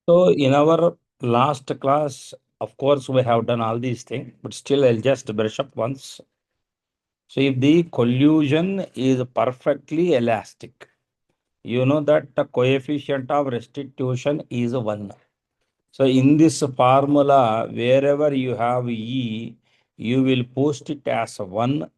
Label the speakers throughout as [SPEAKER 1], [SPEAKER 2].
[SPEAKER 1] So in our last class, of course, we have done all these things, but still I'll just brush up once. So if the collusion is perfectly elastic, you know that the coefficient of restitution is 1. So in this formula, wherever you have E, you will post it as 1,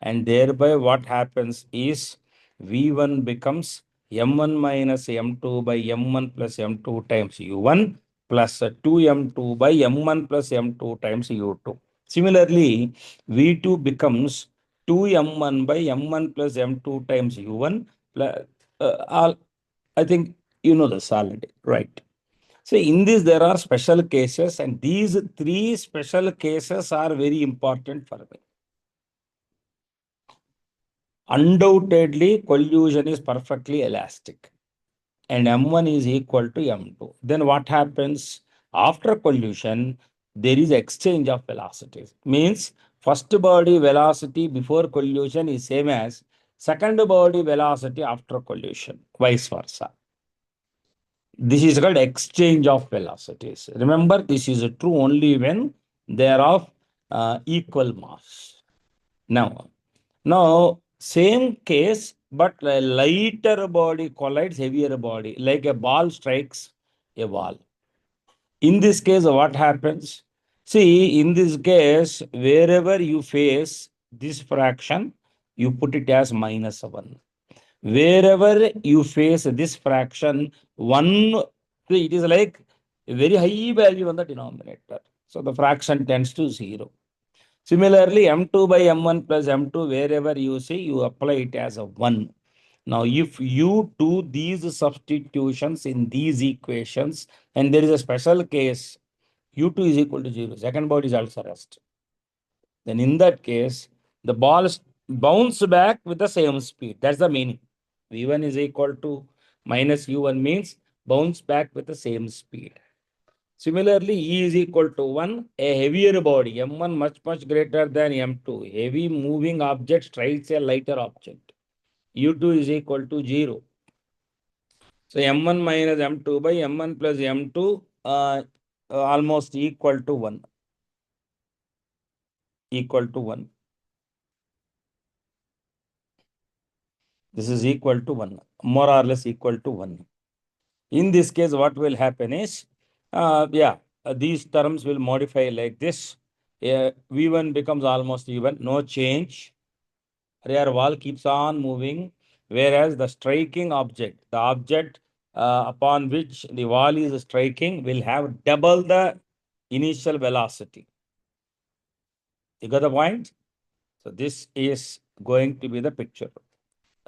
[SPEAKER 1] and thereby what happens is V1 becomes M1 minus M2 by M1 plus M2 times U1 plus 2M2 by M1 plus M2 times U2. Similarly, V2 becomes 2M1 by M1 plus M2 times U1 plus, I think you know this already, right? So in this, there are special cases, and these three special cases are very important for me. Undoubtedly, collusion is perfectly elastic, and M1 is equal to M2. Then what happens after collusion? There is exchange of velocities. Means first body velocity before collusion is same as second body velocity after collusion, vice versa. This is called exchange of velocities. Remember, this is true only when they are of equal mass. Now, same case, but a lighter body collides heavier body, like a ball strikes a wall. In this case, what happens? See, in this case, wherever you face this fraction, you put it as -1. Wherever you face this fraction, 1, see, it is like a very high value on the denominator. So the fraction tends to 0. Similarly, M2 by M1 plus M2, wherever you see, you apply it as a 1. Now, if you do these substitutions in these equations, and there is a special case, U2 is equal to 0, second body is also rest. Then in that case, the ball bounce back with the same speed. That's the meaning. V1 is equal to minus U1 means bounce back with the same speed. Similarly, E is equal to 1, a heavier body, M1 much greater than M2. Heavy moving object strikes a lighter object. U2 is equal to 0. So M1 minus M2 by M1 plus M2 almost equal to 1. Equal to 1. This is equal to 1. More or less equal to 1. In this case, what will happen is, these terms will modify like this. V1 becomes almost even, no change. Rear wall keeps on moving, whereas the striking object, the object upon which the wall is striking, will have double the initial velocity. You got the point? So this is going to be the picture,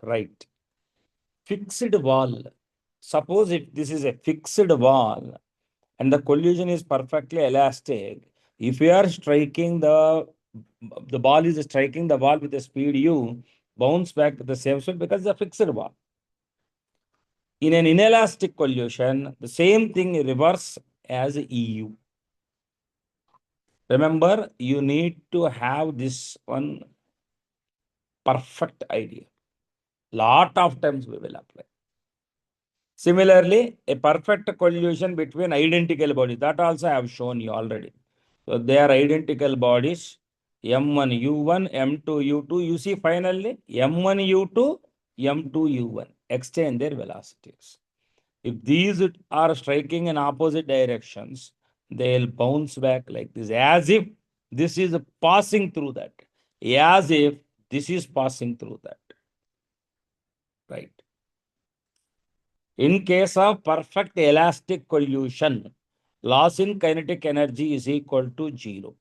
[SPEAKER 1] right? Fixed wall. Suppose if this is a fixed wall and the collision is perfectly elastic, if you are striking the ball is striking the wall with the speed u, bounce back to the same speed because it's a fixed wall. In an inelastic collision, the same thing reverse as EU. Remember, you need to have this one perfect idea. Lot of times we will apply. Similarly, a perfect collision between identical bodies, that also I have shown you already. So they are identical bodies, M1 U1, M2 U2. You see finally, M1 U2, M2 U1. Exchange their velocities. If these are striking in opposite directions, they'll bounce back like this, as if this is passing through that, as if this is passing through that, right? In case of perfect elastic collision, loss in kinetic energy is equal to 0.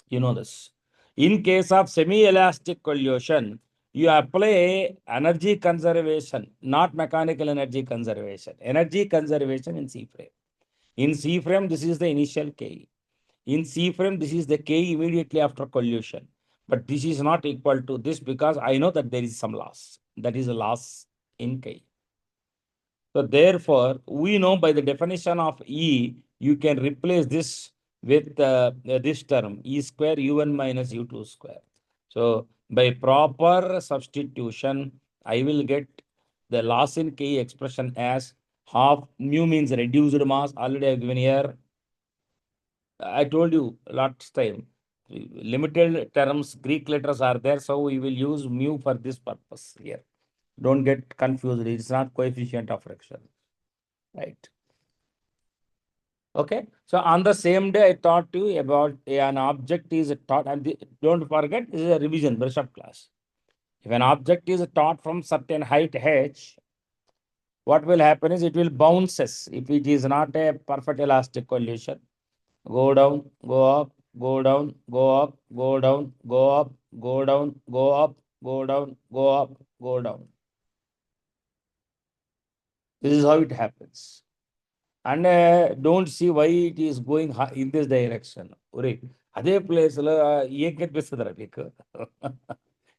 [SPEAKER 1] You know this. In case of semi-elastic collision, you apply energy conservation, not mechanical energy conservation. Energy conservation in C frame. In C frame, this is the initial K. In C frame, this is the K immediately after collision. But this is not equal to this because I know that there is some loss. That is a loss in K. So therefore, we know by the definition of E, you can replace this with this term, E square U1 minus U2 square. So by proper substitution, I will get the loss in K expression as Half mu means reduced mass. Already I have given here. I told you last time. Limited terms, Greek letters are there, so we will use mu for this purpose here. Don't get confused. It's not coefficient of friction. Right. Okay. So on the same day, I taught you about an object is taught, and don't forget, this is a revision, brush up class. If an object is taught from certain height h, what will happen is it will bounces if it is not a perfect elastic collision. Go down, go up, go down, go up, go down, go up, go down, go up, go down, go up, go down. This is how it happens. And don't see why it is going in this direction. Other place,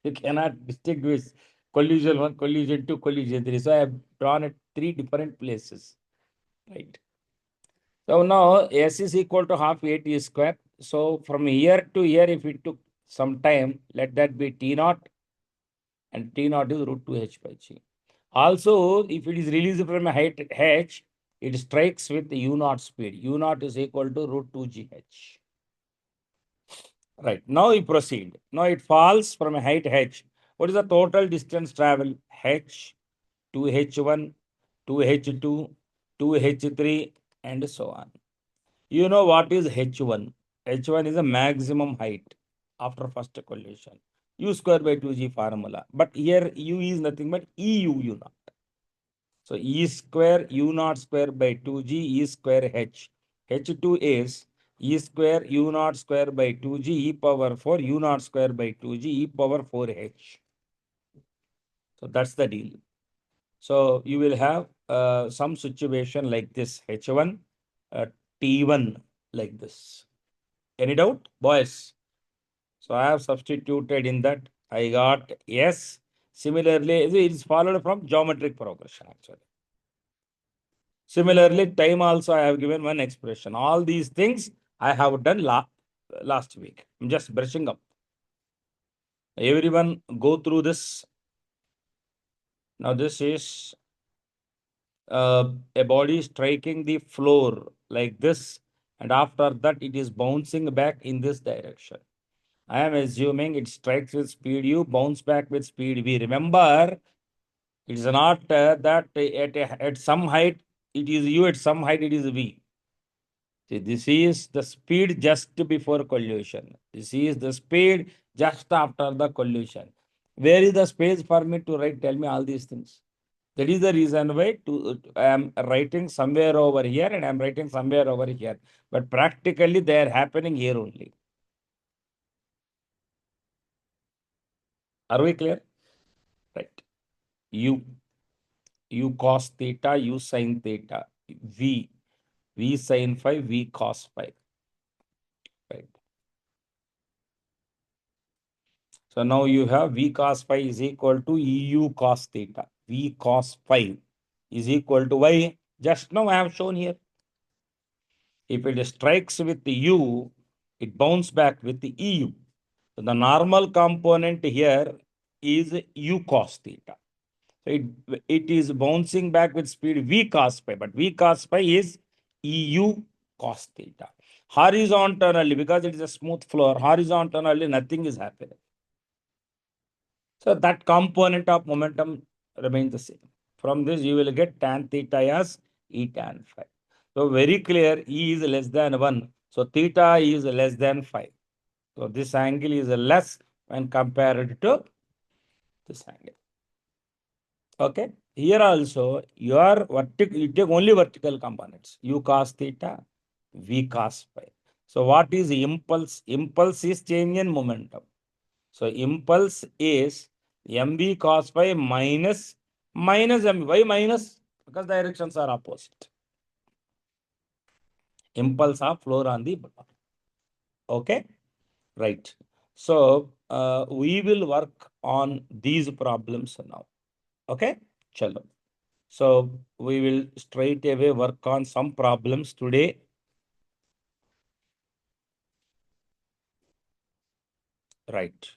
[SPEAKER 1] you cannot distinguish collision 1, collision 2, collision 3. So I have drawn at 3 different places. Right. So now S is equal to half AT square. So from here to here, if it took some time, let that be T naught, and T naught is root 2 H by G. Also, if it is released from a height H, it strikes with U naught speed. U naught is equal to root 2 GH. Right. Now we proceed. Now it falls from a height H. What is the total distance travel? H, 2H1, 2H2, 2H3, and so on. You know what is H1? H1 is the maximum height after first collision. U square by 2G formula. But here U is nothing but EU U naught. So E square U naught square by 2G E square H. H2 is E square U naught square by 2G E power 4 U naught square by 2G E power 4H. So that's the deal. So you will have some situation like this H1, T1 like this. Any doubt, boys? So I have substituted in that. I got S. Similarly, it is followed from geometric progression actually. Similarly, time also I have given one expression. All these things I have done last week. I'm just brushing up. Everyone go through this. Now this is a body striking the floor like this, and after that it is bouncing back in this direction. I am assuming it strikes with speed u, bounce back with speed v. Remember, it is not that at some height it is u, at some height it is v. See, this is the speed just before collision. This is the speed just after the collision. Where is the space for me to write? Tell me all these things. That is the reason why I am writing somewhere over here and I am writing somewhere over here. But practically they are happening here only. Are we clear? Right. U cos theta, U sin theta, V sin phi, V cos phi. Right. So now you have V cos phi is equal to EU cos theta. V cos phi is equal to Y. Just now I have shown here. If it strikes with the U, it bounces back with the EU. So the normal component here is U cos theta. So it is bouncing back with speed V cos phi, but V cos phi is EU cos theta. Horizontally, because it is a smooth floor, horizontally nothing is happening. So that component of momentum remains the same. From this, you will get tan theta as E tan phi. So very clear, E is less than 1. So theta is less than phi. So this angle is less when compared to this angle. Okay. Here also, you take only vertical components. U cos theta, V cos phi. So what is impulse? Impulse is change in momentum. So impulse is mv cos phi minus mv. Why minus? Because directions are opposite. Impulse of floor on the bottom. Okay, right. So we will work on these problems now. Okay, chalo. So we will straight away work on some problems today. Right.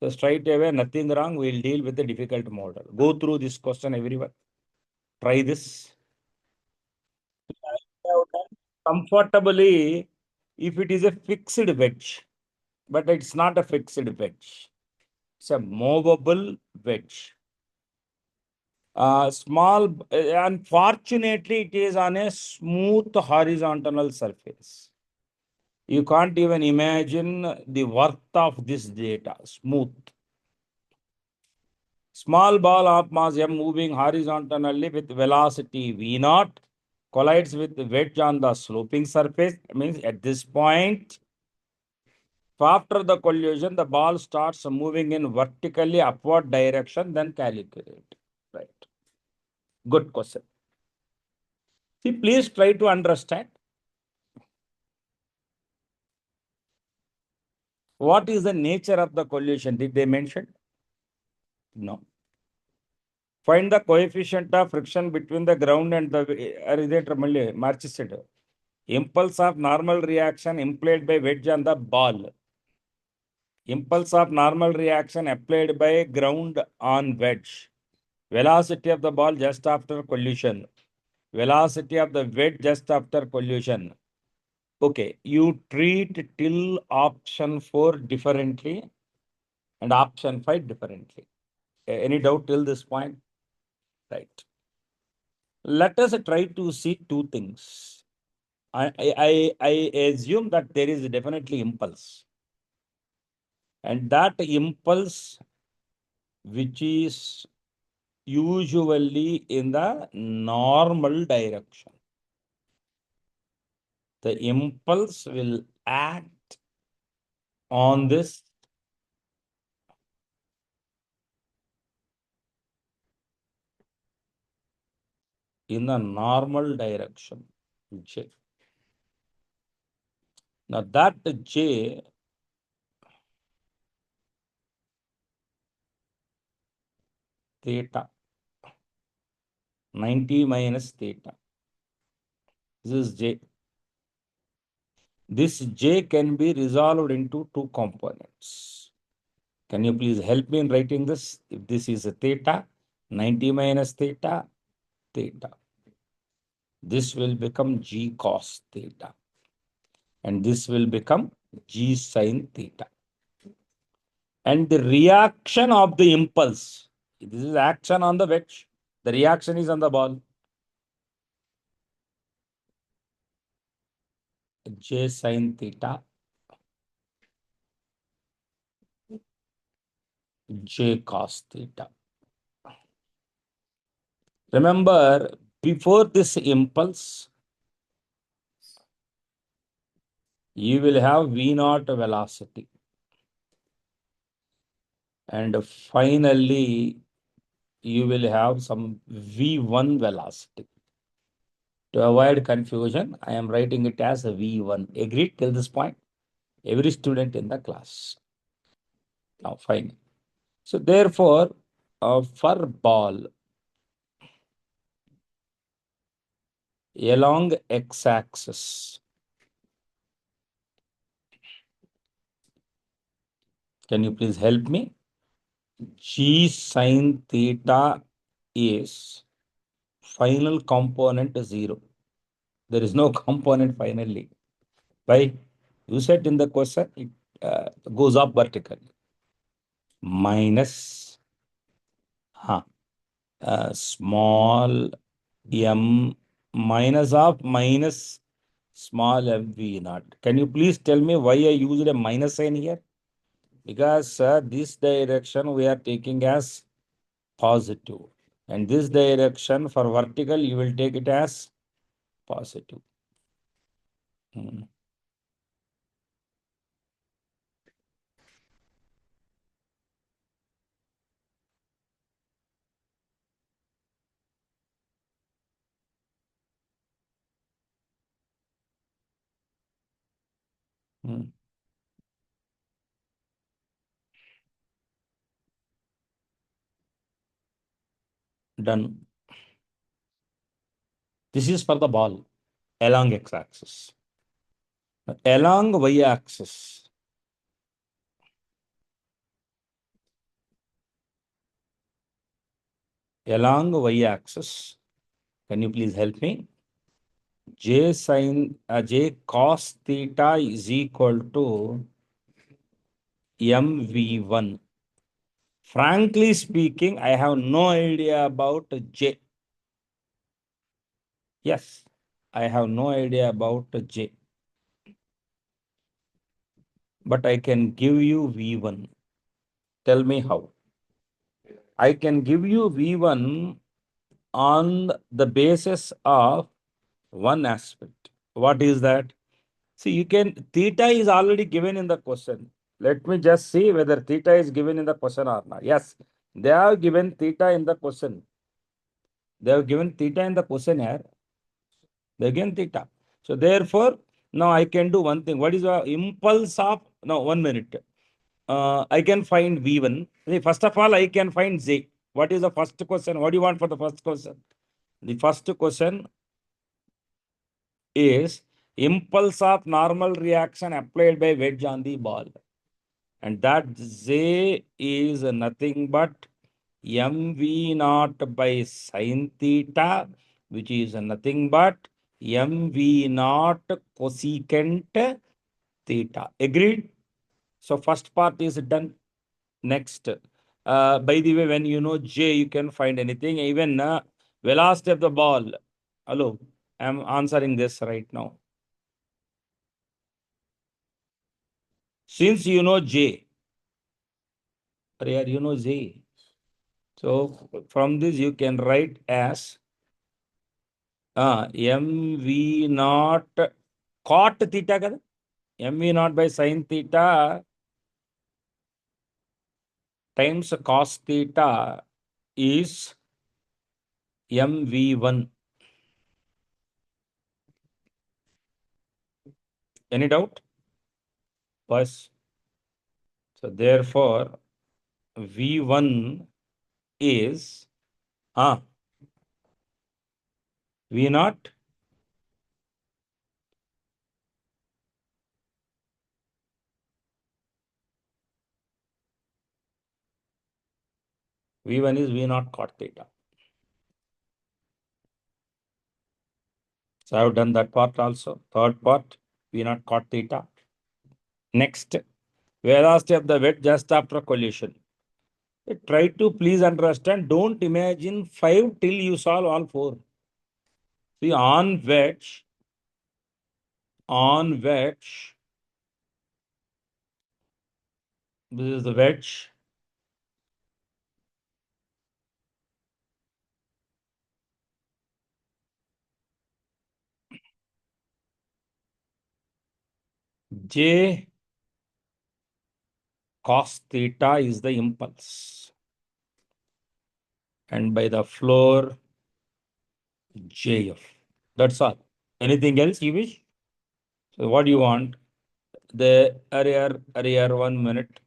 [SPEAKER 1] So straight away, nothing wrong. We'll deal with the difficult model. Go through this question, everyone. Try this. I have done comfortably if it is a fixed wedge, but it's not a fixed wedge. It's a movable wedge. Unfortunately, it is on a smooth horizontal surface. You can't even imagine the worth of this data. Smooth. Small ball of mass m moving horizontally with velocity v naught collides with the wedge on the sloping surface. Means at this point, after the collision, the ball starts moving in vertically upward direction, then calculate. Right. Good question. See, please try to understand what is the nature of the collision. Did they mention? No. Find the coefficient of friction between the ground and the marches. Impulse of normal reaction implied by wedge on the ball. Impulse of normal reaction applied by ground on wedge. Velocity of the ball just after collision. Velocity of the wedge just after collision. Okay, you treat till option 4 differently and option 5 differently. Any doubt till this point? Right. Let us try to see two things. I assume that there is definitely impulse. And that impulse, which is usually in the normal direction. The impulse will act on this in the normal direction, J. Now that J theta, 90 minus theta. This is J. This J can be resolved into two components. Can you please help me in writing this? If this is a theta, 90 minus theta, theta. This will become G cos theta. And this will become G sin theta. And the reaction of the impulse, this is action on the wedge. The reaction is on the ball. J sin theta, J cos theta. Remember, before this impulse, you will have V naught velocity. And finally, you will have some V1 velocity. To avoid confusion, I am writing it as a V1. Agreed till this point? Every student in the class. Now, fine. So, therefore, for ball along x-axis, can you please help me? G sin theta is final component 0. There is no component finally. Why? You said in the question, it goes up vertically. Minus small m minus of minus small m v naught. Can you please tell me why I used a minus sign here? Because this direction we are taking as positive. And this direction for vertical, you will take it as positive. Done. This is for the ball along x-axis. Along y-axis, along y-axis, Can you please help me? J cos theta is equal to MV1. Frankly speaking, I have no idea about J. Yes, I have no idea about J. But I can give you V1. Tell me how. I can give you V1 on the basis of one aspect. What is that? See, theta is already given in the question. Let me just see whether theta is given in the question or not. Yes, they have given theta in the question. They have given theta in the question here. They have given theta. So therefore, now I can do one thing. What is the impulse of, now 1 minute. I can find V1. See, first of all, I can find Z. What is the first question? What do you want for the first question? The first question is impulse of normal reaction applied by wedge on the ball. And that J is nothing but MV naught by sin theta, which is nothing but MV naught cosecant theta. Agreed? So first part is done. Next. By the way, when you know J, you can find anything, even velocity of the ball. Hello, I'm answering this right now. Since you know J, you know J. So from this you can write as MV naught cot theta kada? MV naught by sin theta times cos theta is MV1. Any doubt? Yes. So therefore, V1 is V naught V1 is V naught cot theta. So I have done that part also. Third part, V naught cot theta. Next, velocity of the wedge just after collision. Try to please understand. Don't imagine 5 till you solve all 4. See, on wedge, this is the wedge. J cos theta is the impulse. And by the floor, JF. That's all. Anything else you wish? So what do you want? The area 1 minute.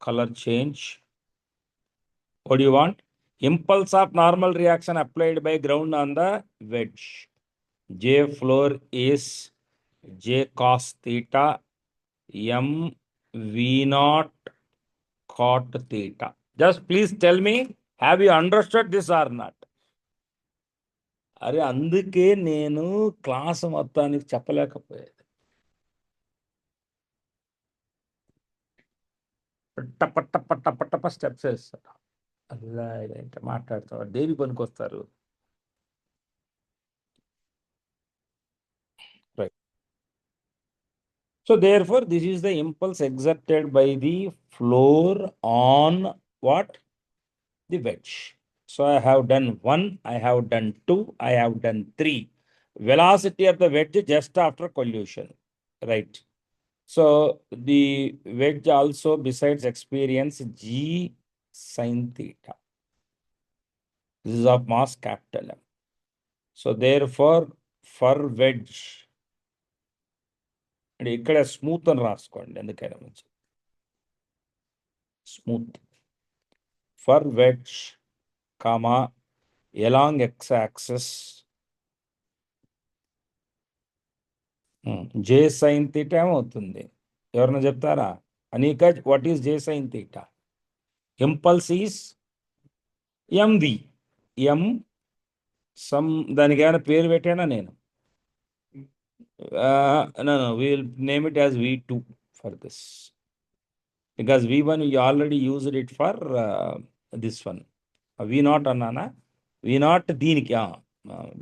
[SPEAKER 1] Color change. What do you want? Impulse of normal reaction applied by ground on the wedge. J floor is J cos theta M V naught cot theta. Just please tell me, have you understood this or not? అరే అందుకే నేను class మొత్తానికి చెప్పలేకపోయేది. పట్ట steps వేస్తారు. అలా ఇదంటే మాట్లాడతారు. దేని పనికి వస్తారు? Right. So therefore, this is the impulse exerted by the floor on what? The wedge. So I have done 1, I have done 2, I have done 3. Velocity of the wedge just after collision. Right. So the wedge also besides experience G sin theta. This is of mass capital M. So therefore, for wedge, and ఇక్కడ smooth అని రాసుకోండి ఎందుకైనా మంచి smooth for wedge comma along x axis J sine theta ఏమవుతుంది? ఎవరన్నా చెప్తారా? Anika, what is J sine theta? Impulse is MV. ఎం దానికి ఏమైనా పేరు పెట్టానా నేను? No, we will name it as V2 for this. Because V1 we already used it for this one. V0 అన్నానా? V0 దీనికి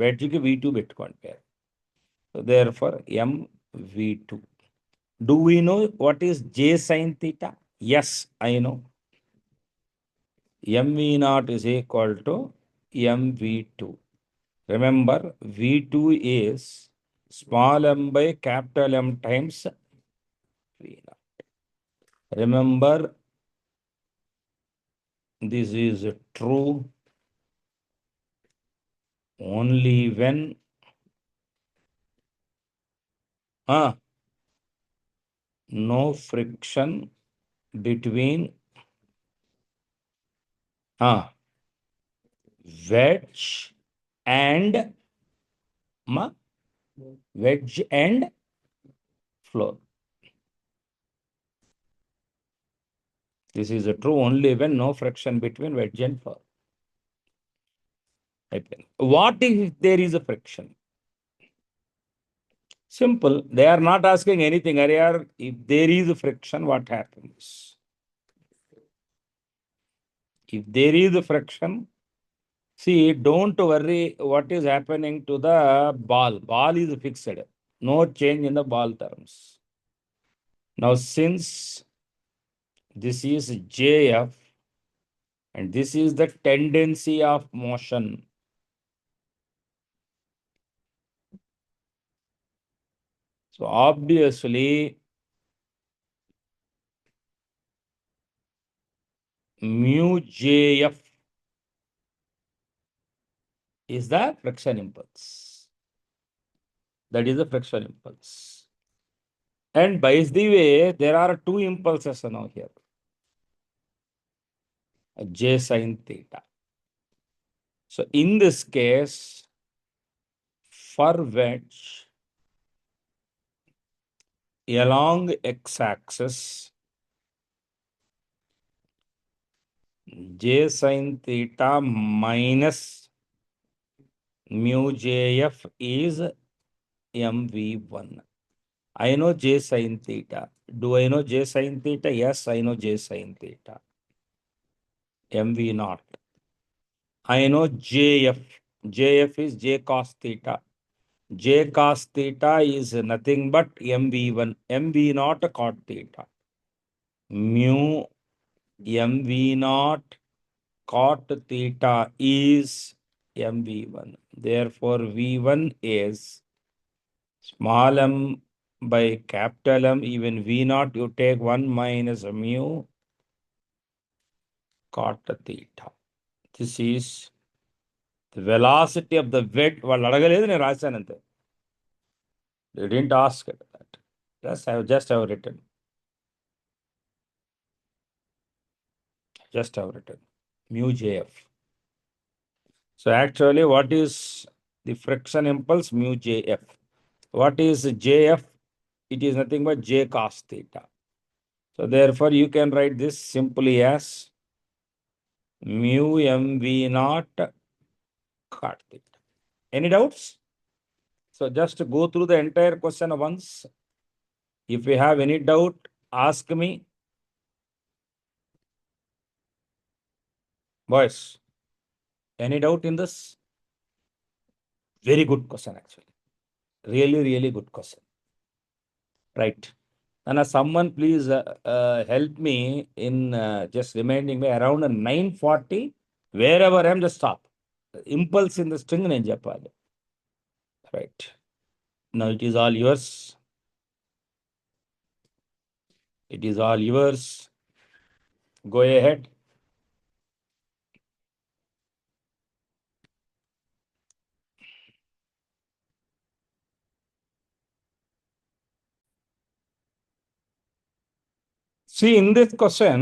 [SPEAKER 1] వెడ్జ్కి V2 పెట్టుకోండి పేరు. So therefore MV2. Do we know what is J sin theta? Yes, I know. MV0 is equal to MV2. Remember, V2 is small m by capital M times V0. Remember, this is true only when no friction between wedge and floor. This is true only when no friction between wedge and floor. What if there is a friction? Simple. They are not asking anything. If there is a friction, what happens? If there is a friction, see, don't worry what is happening to the ball. Ball is fixed. No change in the ball terms. Now, since this is JF and this is the tendency of motion, so obviously mu JF is the friction impulse. That is the friction impulse. And by the way, there are two impulses now here. J sin theta. So in this case, for wedge along x-axis, J sin theta minus mu JF is MV1. I know J sin theta. Do I know J sin theta? Yes, I know J sin theta. MV0. I know JF. JF is J cos theta. J cos theta is nothing but MV1. MV0 cot theta. Mu MV0 cot theta is MV1. Therefore, V1 is small m by capital M. Even V0, you take 1 minus mu cot theta. This is the velocity of the wedge. వాళ్ళు అడగలేదు, నేను రాశాను అంతే. They didn't ask that. Just have written. Just have written. Mu JF. So actually, what is the friction impulse? Mu JF. What is JF? It is nothing but J cos theta. So therefore, you can write this simply as mu MV0 cot theta. Any doubts? So just go through the entire question once. If you have any doubt, ask me. Boys, any doubt in this? Very good question, actually. Really, really good question. Right. And someone please help me in just reminding me around 9:40. Wherever I am, just stop. Impulse in the string నేను చెప్పాలి. Right. Now it is all yours. It is all yours. Go ahead. See, in this question,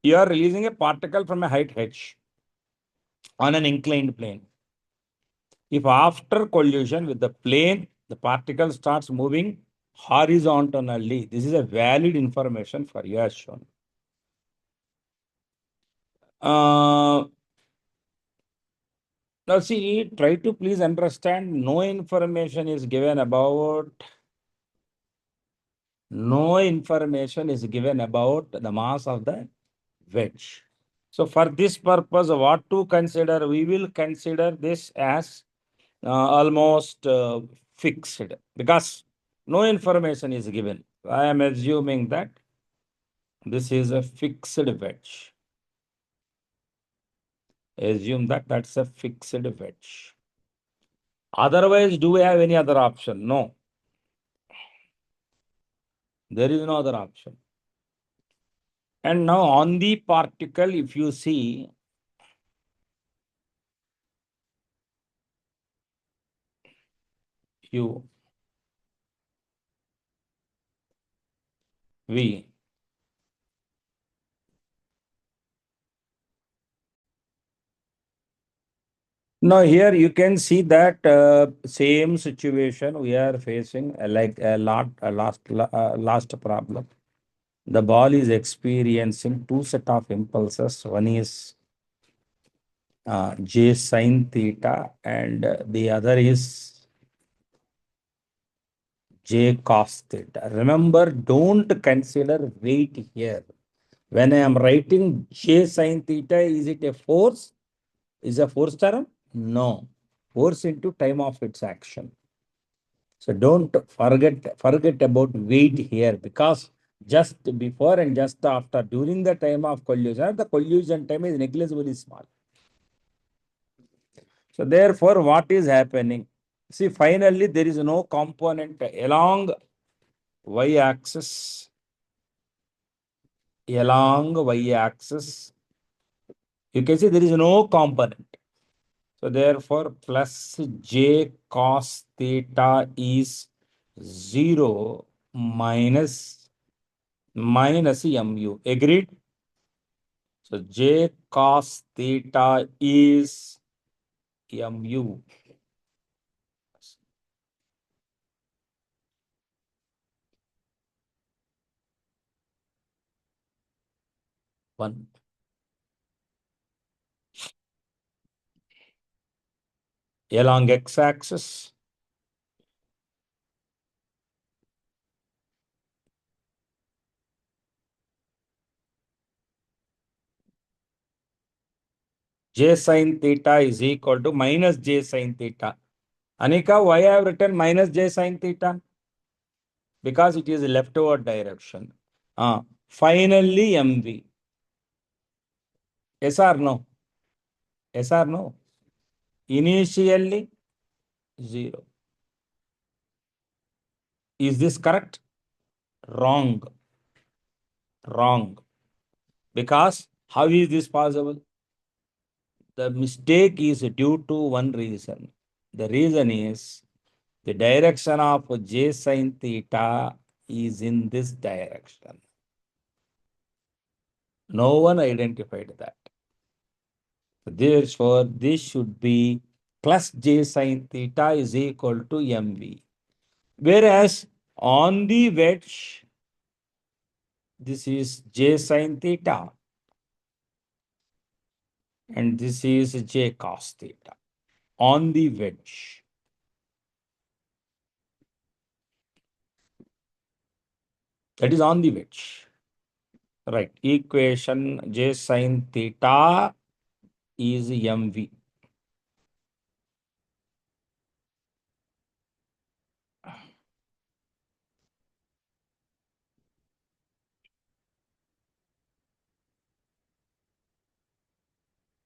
[SPEAKER 1] you are releasing a particle from a height h on an inclined plane. If after collision with the plane, the particle starts moving horizontally, this is a valid information for you as shown. Now see, try to please understand, no information is given about the mass of the wedge. So for this purpose, what to consider? We will consider this as almost fixed because no information is given. I am assuming that this is a fixed wedge. Assume that that's a fixed wedge. Otherwise, do we have any other option? No, there is no other option. And now on the particle, if you see, U, V. Now here you can see that same situation we are facing like last problem. The ball is experiencing two set of impulses. One is J sine theta and the other is J cos theta. Remember, don't consider weight here. When I am writing J sine theta, is it a force? Is a force term? No. Force into time of its action. So don't forget about weight here because just before and just after, during the time of collision, the collision time is negligibly small. So therefore, what is happening? See, finally, there is no component along y-axis. Along y-axis, you can see there is no component. So therefore, plus j cos theta is 0 minus mu. Agreed? So j cos theta is mu. One. Along x-axis, j sin theta is equal to minus j sin theta. Anika, why I have written minus j sin theta? Because it is leftward direction. Finally, mv. Yes or no? Yes or no? Initially, 0. Is this correct? Wrong. Wrong. Because how is this possible? The mistake is due to one reason. The reason is the direction of j sin theta is in this direction. No one identified that. Therefore, this should be plus j sin theta is equal to mv. Whereas on the wedge, this is j sin theta and this is j cos theta on the wedge. That is on the wedge. Right. Equation j sin theta is mv.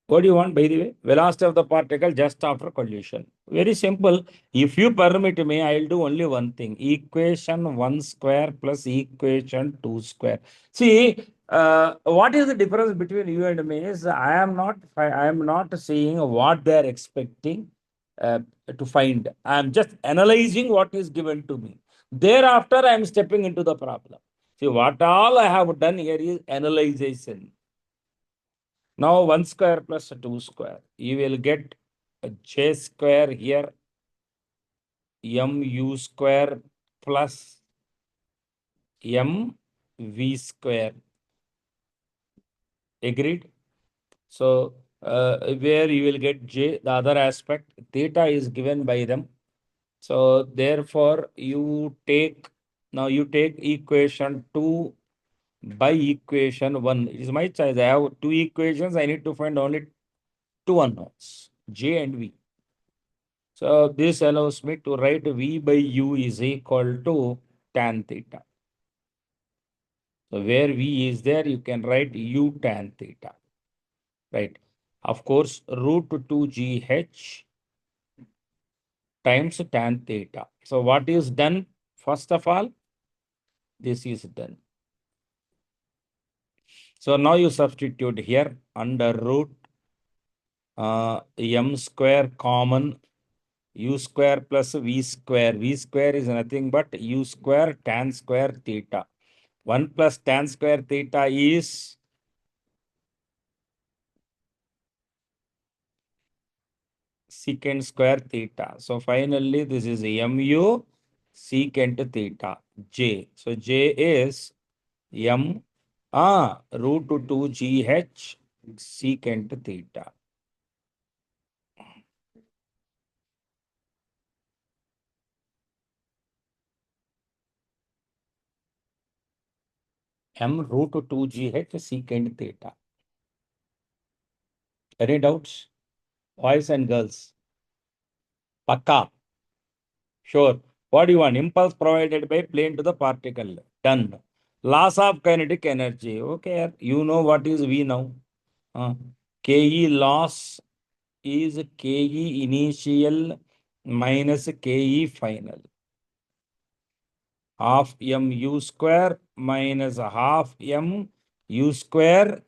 [SPEAKER 1] What do you want, by the way? Velocity of the particle just after collision. Very simple. If you permit me, I'll do only one thing. Equation 1 square plus equation 2 square. See, what is the difference between you and me is I am not seeing what they are expecting to find. I am just analyzing what is given to me. Thereafter, I am stepping into the problem. See, what all I have done here is analyzation. Now 1 square plus 2 square. You will get a j square here, mu square plus mv square. Agreed? So where you will get J, the other aspect, theta is given by them. So therefore, now you take equation 2 by equation 1. It is my choice. I have two equations. I need to find only two unknowns, J and V. So this allows me to write V by U is equal to tan theta. So where V is there, you can write U tan theta, right? Of course, root 2GH times tan theta. So what is done? First of all, this is done. So now you substitute here under root m square common u square plus v square. V square is nothing but u square tan square theta. 1 plus tan square theta is secant square theta. So finally, this is mu secant theta j. So j is m root 2gh secant theta. M root 2gh secant theta. Any doubts? Boys and girls? Pakka. Sure. What do you want? Impulse provided by plane to the particle. Done. Loss of kinetic energy. Okay. You know what is V now. Ke loss is Ke initial minus Ke final. Half m u square minus half m u square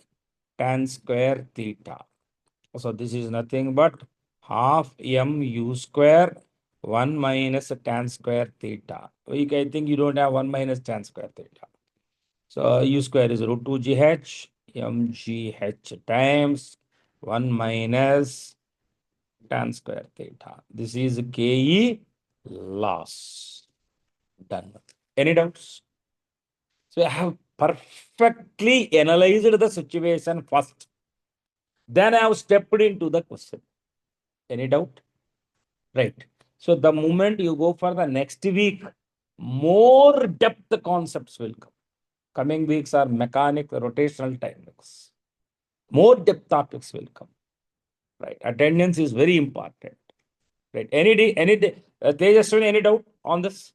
[SPEAKER 1] tan square theta. So this is nothing but half m u square 1 minus tan square theta. I think you don't have 1 minus tan square theta. So u square is root 2gh mgh times 1 minus tan square theta. This is Ke loss. Done. Any doubts? So I have perfectly analyzed the situation first. Then I have stepped into the question. Any doubt? Right. So the moment you go for the next week, more depth concepts will come. Coming weeks are mechanic, rotational dynamics. More depth topics will come. Right. Attendance is very important. Right. Any day, Tejaswini, any doubt on this?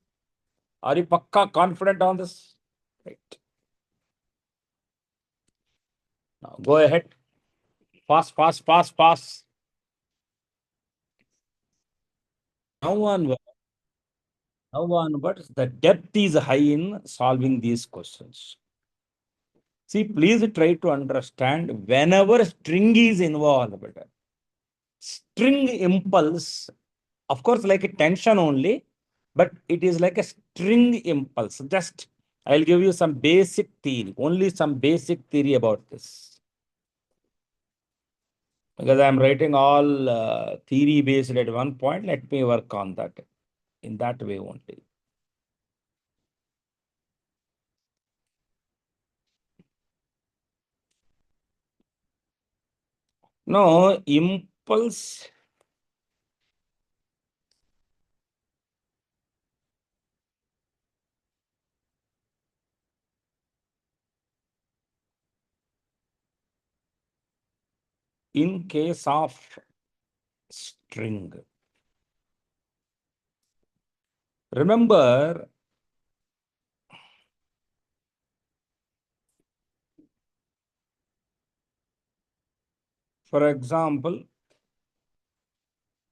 [SPEAKER 1] Are you pakka confident on this? Right. Now go ahead. Fast, fast, fast, fast. Now onwards, the depth is high in solving these questions. See, please try to understand whenever string is involved, string impulse, of course, like a tension only, but it is like a string impulse. Just I'll give you some basic theory, only some basic theory about this. Because I'm writing all theory based at one point, let me work on that in that way only. No, impulse in case of string. Remember, for example,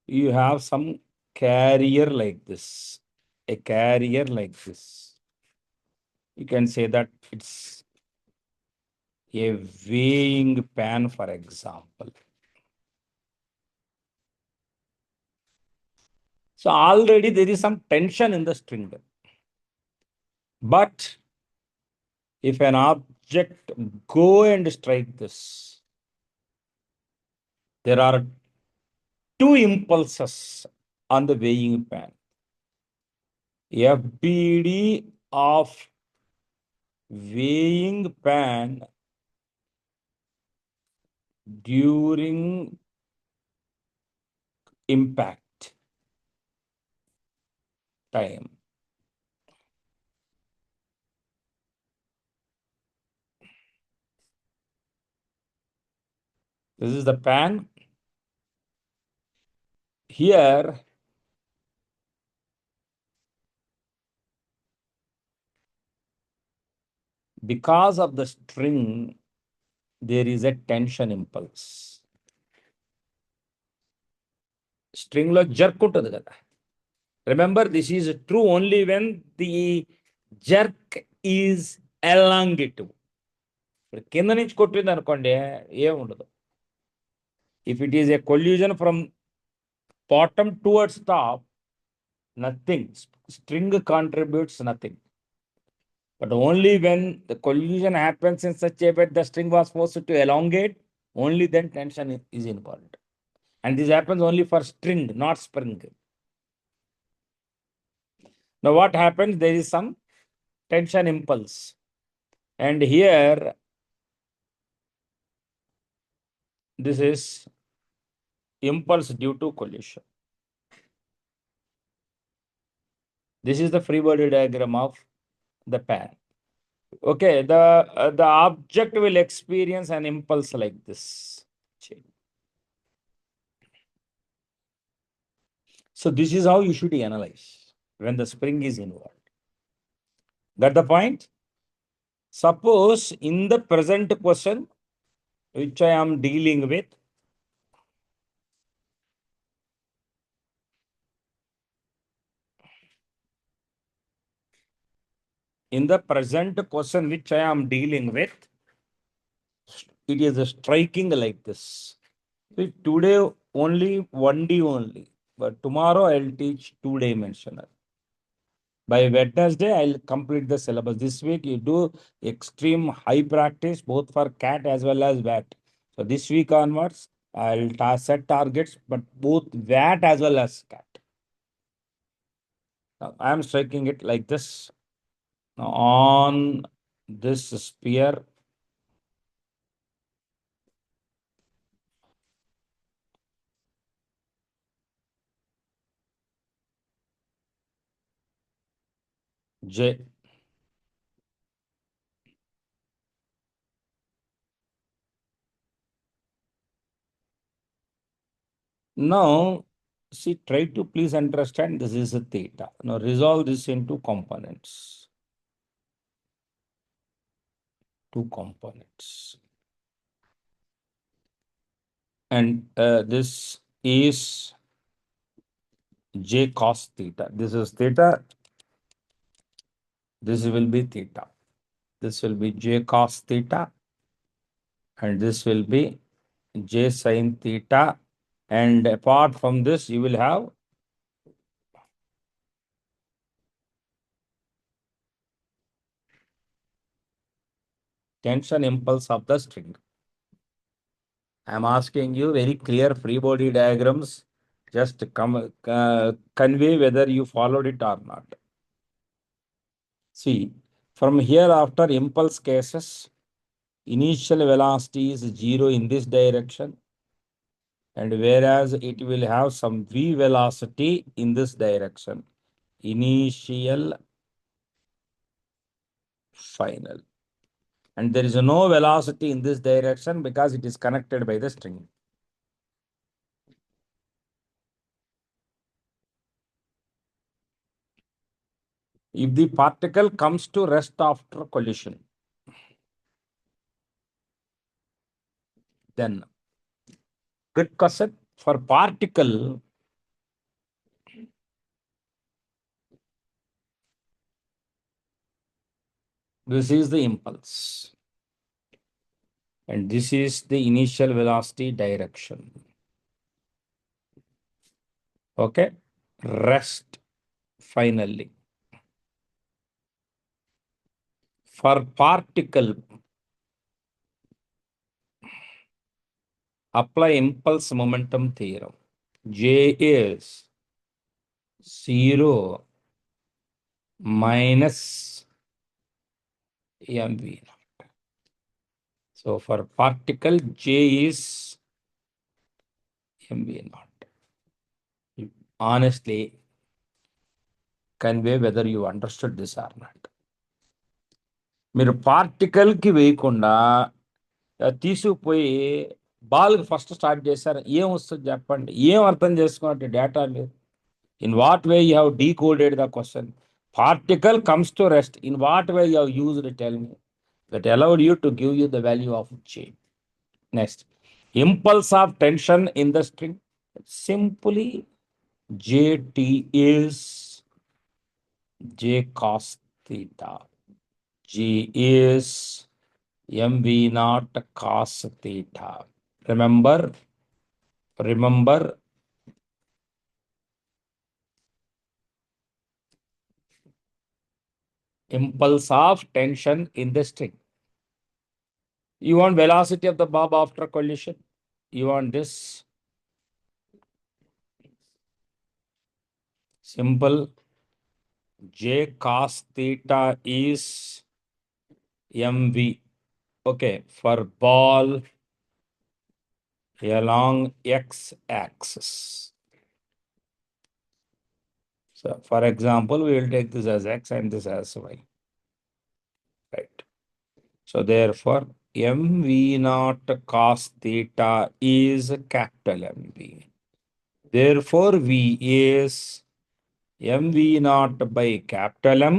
[SPEAKER 1] you have some carrier like this, a carrier like this. You can say that it's a weighing pan, for example. So already there is some tension in the string. But if an object go and strike this, there are two impulses on the weighing pan. FBD of weighing pan during impact time. This is the pan. Here, because of the string, there is a tension impulse. String lo jerk untadi kada. Remember, this is true only when the jerk is elongative. కింద నుంచి కొట్టింది అనుకోండి ఏముండదు. If it is a collision from bottom towards top, nothing. String contributes nothing. But only when the collision happens in such a way the string was forced to elongate, only then tension is involved. And this happens only for string, not spring. Now what happens? There is some tension impulse. And here, this is impulse due to collision. This is the free body diagram of the pan. Okay, the object will experience an impulse like this. So this is how you should analyze when the spring is involved. Got the point? Suppose in the present question, which I am dealing with, in the present question which I am dealing with, it is striking like this. See, today only 1D only, but tomorrow I'll teach 2-dimensional. By Wednesday, I'll complete the syllabus. This week, you do extreme high practice, both for CAT as well as VAT. So this week onwards, I'll set targets, but both VAT as well as CAT. Now, I am striking it like this. Now, on this sphere, J. Now, see, try to please understand this is a theta. Now, resolve this into components. Two components. And this is J cos theta. This is theta. This will be theta. This will be J cos theta. And this will be J sin theta. And apart from this, you will have tension impulse of the string. I am asking you very clear free body diagrams. Just convey whether you followed it or not. See, from here after impulse cases, initial velocity is 0 in this direction. And whereas it will have some v velocity in this direction. Initial, final. And there is no velocity in this direction because it is connected by the string. If the particle comes to rest after collision, then good question. For particle, this is the impulse. And this is the initial velocity direction. Okay. Rest finally. For particle, apply impulse momentum theorem. J is 0 minus mv. So for particle, J is mv naught. Honestly, convey whether you understood this or not. మీరు particle కి వేయకుండా తీసుకుపోయి ball first start చేశారు, ఏం వస్తుంది చెప్పండి, ఏం అర్థం చేసుకున్నట్టు డేటా లేదు. In what way you have decoded the question? Particle comes to rest, in what way you have used, tell me, that allowed you to give you the value of J. Next, impulse of tension in the string. Simply, JT is J cos theta. G is mv naught cos theta. Remember, impulse of tension in the string. You want velocity of the bob after collision. You want this simple. J cos theta is mv. Okay, for ball along x-axis. So for example, we will take this as x and this as y. Right. So therefore, mv naught cos theta is capital MV. Therefore, V is mv naught by capital M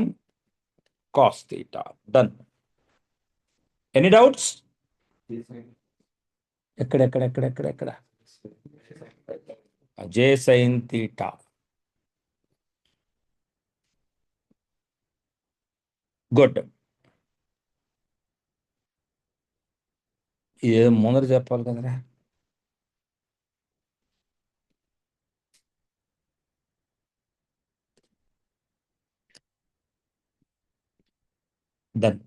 [SPEAKER 1] cos theta. Done. Any doubts? ఎక్కడ J sin theta. Good. ఏ ముందర చెప్పాలి కదరా. Done.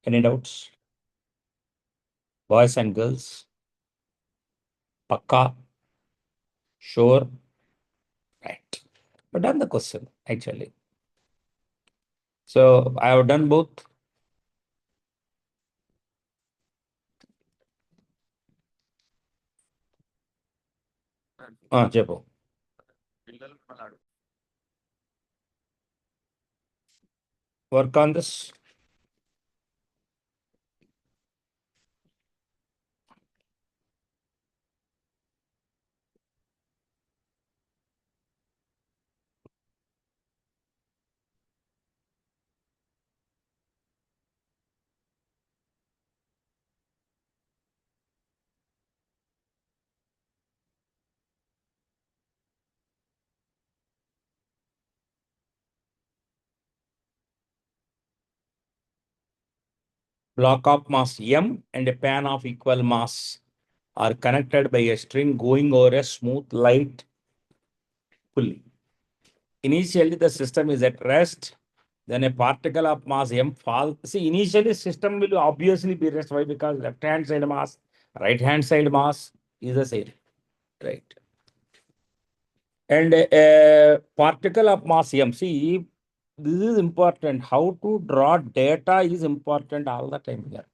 [SPEAKER 1] Any doubts? Boys and girls? Pakka? Sure? Right. I've done the question, actually. So I have done both. చెప్పు. Work on this. Block of mass M and a pan of equal mass are connected by a string going over a smooth light pulley. Initially, the system is at rest. Then a particle of mass M falls. See, initially, system will obviously be rest. Why? Because left-hand side mass, right-hand side mass is the same. Right. And a particle of mass M. See, this is important. How to draw data is important all the time here.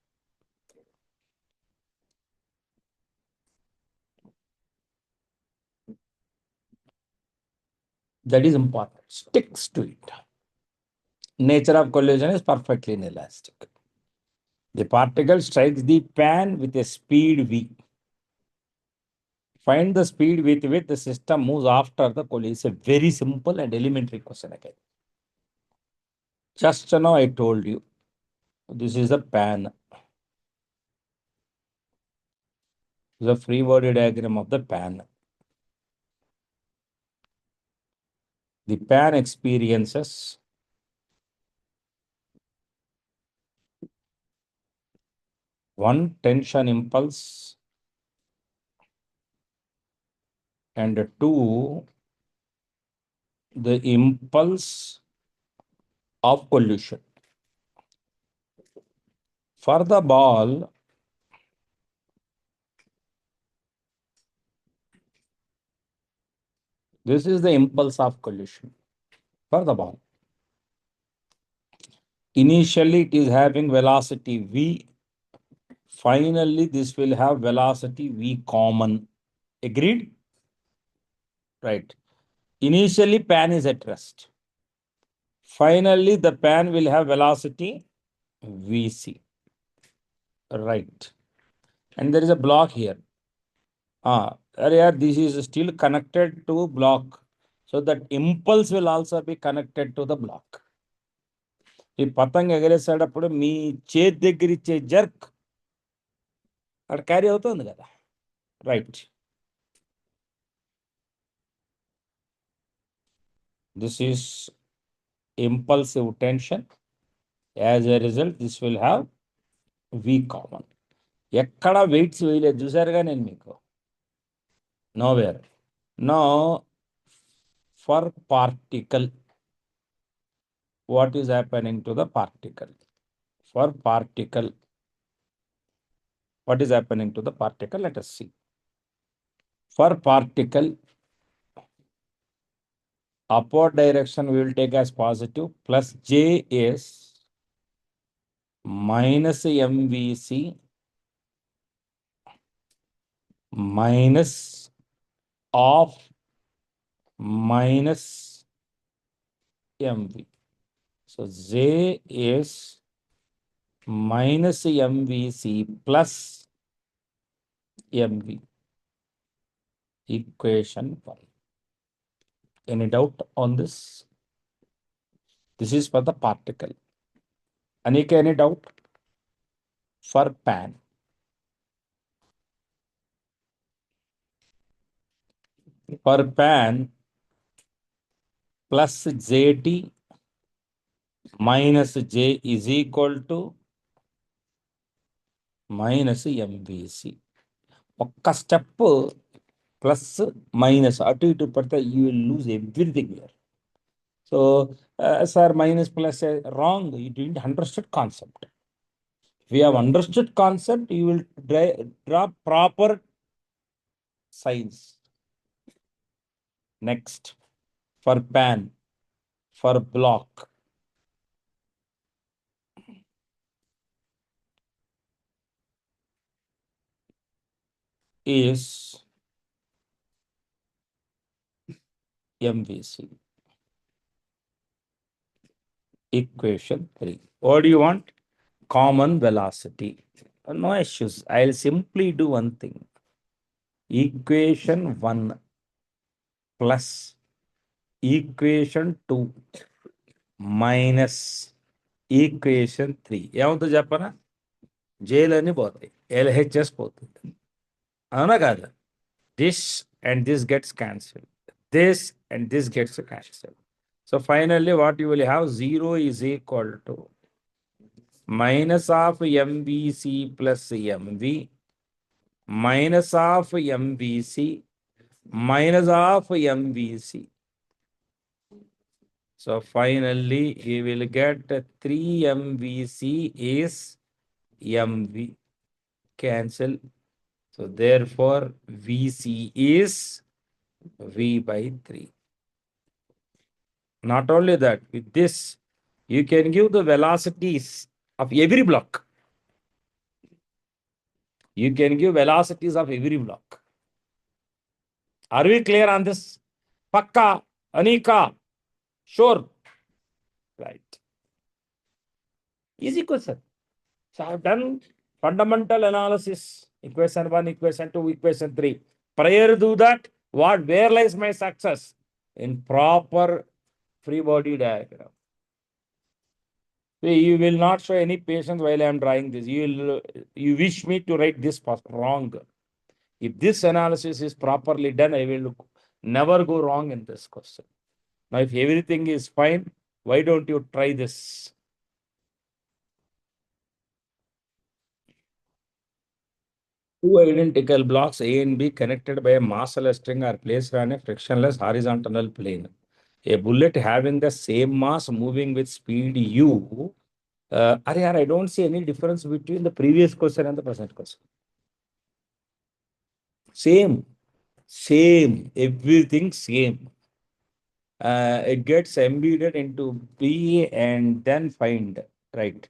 [SPEAKER 1] That is important. Sticks to it. Nature of collision is perfectly inelastic. The particle strikes the pan with a speed v. Find the speed with which the system moves after the collision. It's a very simple and elementary question again. Just now I told you, this is the pan. The free body diagram of the pan. The pan experiences one tension impulse and two, the impulse of collision. For the ball, this is the impulse of collision for the ball. Initially, it is having velocity v. Finally, this will have velocity v common. Agreed? Right. Initially, pan is at rest. Finally, the pan will have velocity vc. Right. And there is a block here. Area, this is still connected to block. So that impulse will also be connected to the block. ఈ పతంగ ఎగరేసేటప్పుడు మీ చేతి దగ్గర ఇచ్చే jerk అక్కడ carry అవుతుంది కదా. Right. This is impulsive tension. As a result, this will have V common. ఎక్కడ weights వేయలేదు చూసారుగా నేను మీకు. Nowhere. No for particle, what is happening to the particle? For particle, what is happening to the particle? Let us see. For particle, upward direction we will take as positive, plus Js minus MVC minus of minus MV. So J is minus MVC plus MV. Equation 1. Any doubt on this? This is for the particle. Anika, any doubt? For pan. For pan, plus JT minus J is equal to minus MVC. ఒక్క step plus minus అటు ఇటు పడితే you will lose everything here. So sir minus plus wrong, you didn't understood concept. If you have understood concept, you will draw proper signs. Next, for pan, for block, is MVC. Equation 3. What do you want? Common velocity. No issues. I'll simply do one thing. Equation 1 plus equation 2 minus equation 3. ఏమవుతుందో చెప్పనా? జైలని పోతాయి, LHS పోతుంది. అవునా కాదా? This and this gets cancelled. This and this gets cancelled. So finally what you will have, 0 is equal to minus of MVC plus MV minus of MVC minus of MVC. So finally you will get 3 MVC is MV. Cancel. So therefore VC is V by 3. Not only that, with this you can give the velocities of every block. You can give velocities of every block. Are we clear on this? Pakka, Anika, sure. Right. Easy question. So I've done fundamental analysis, equation 1, equation 2, equation 3. Prior to that, where lies my success? In proper free body diagram. You will not show any patience while I am drawing this. You wish me to write this wrong. If this analysis is properly done, I will never go wrong in this question. Now, if everything is fine, why don't you try this? Two identical blocks A and B connected by a massless string are placed on a frictionless horizontal plane. A bullet having the same mass moving with speed u. I don't see any difference between the previous question and the present question. Same, everything same. It gets embedded into B and then find, right?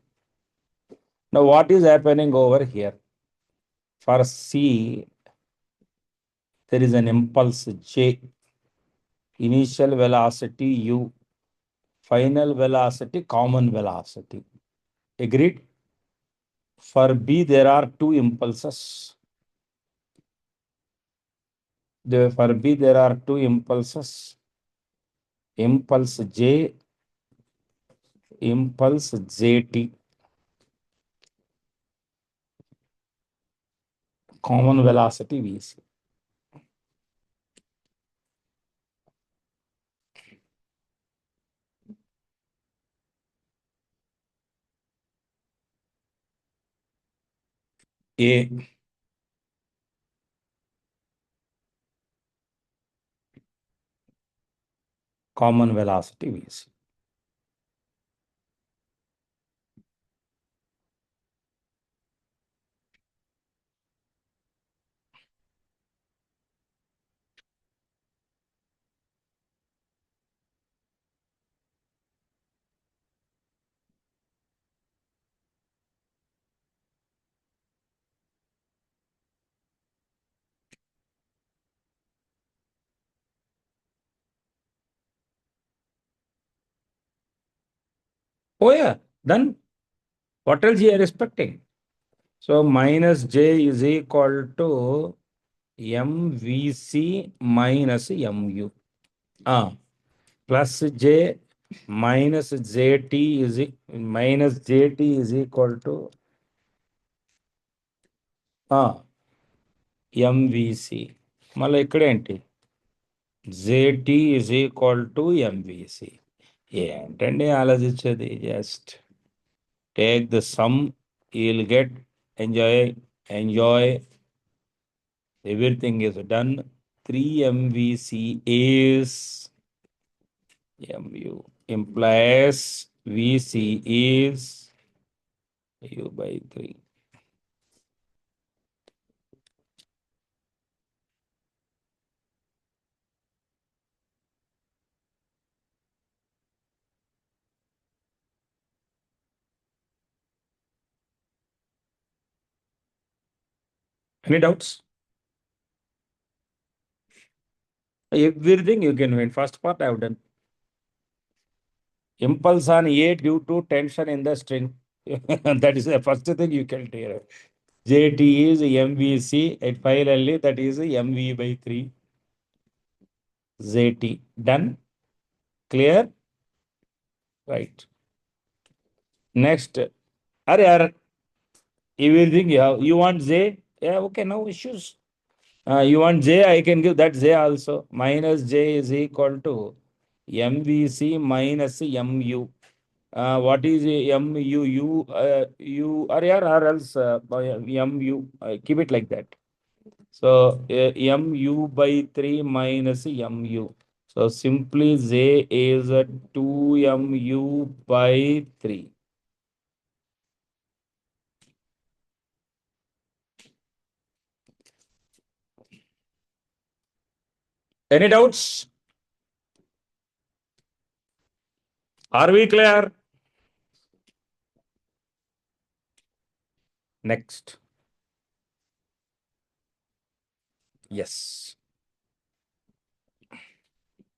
[SPEAKER 1] Now, what is happening over here? For C, there is an impulse J, initial velocity U, final velocity, common velocity. Agreed? For B, there are two impulses. For B, there are two impulses. Impulse J, impulse JT. Common velocity VC. A, common velocity VC. Oh yeah, then what else you are expecting? So minus J is equal to MVC minus MU. Plus J minus JT minus JT is equal to MVC. మళ్ళీ ఇక్కడ ఏంటి? JT is equal to MVC. ఏంటండి ఆలోచించేది? Just take the sum, you'll get enjoy. Everything is done. 3 MVC is MU implies VC is U by 3. Any doubts? Everything you can win. First part I have done. Impulse on A due to tension in the string. That is the first thing you can do. JT is MVC at finally that is MV by 3. ZT. Done? Clear? Right. Next. Are everything you have. You want J? Yeah, okay, no issues. You want J, I can give that J also. Minus J is equal to MVC minus MU. What is MU? U or else MU. Keep it like that. So MU by 3 minus MU. So simply J is 2MU by 3. Any doubts? Are we clear? Next. Yes.